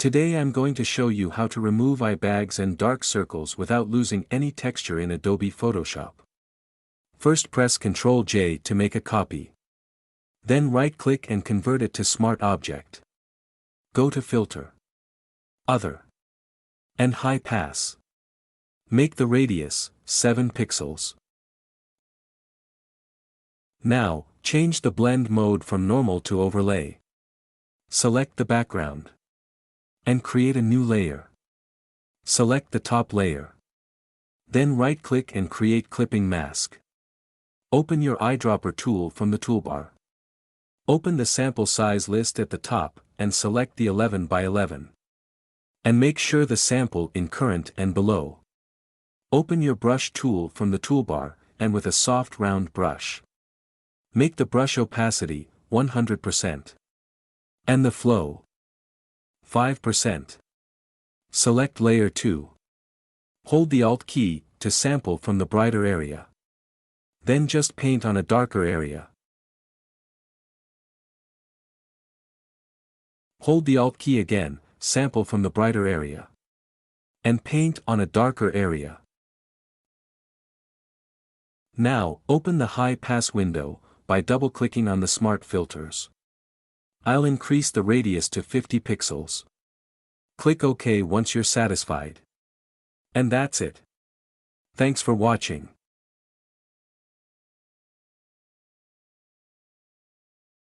Today I'm going to show you how to remove eye bags and dark circles without losing any texture in Adobe Photoshop. First press Ctrl J to make a copy. Then right-click and convert it to Smart Object. Go to Filter, Other, and High Pass. Make the radius 7 pixels. Now, change the blend mode from normal to overlay. Select the background. And create a new layer. Select the top layer. Then right-click and create Clipping Mask. Open your eyedropper tool from the toolbar. Open the sample size list at the top, and select the 11 by 11. And make sure the sample in current and below. Open your brush tool from the toolbar, and with a soft round brush. Make the brush opacity 100%. And the flow 5%. Select Layer 2. Hold the Alt key to sample from the brighter area. Then just paint on a darker area. Hold the Alt key again, sample from the brighter area. And paint on a darker area. Now, open the High Pass window by double-clicking on the Smart Filters. I'll increase the radius to 50 pixels. Click OK once you're satisfied. And that's it. Thanks for watching.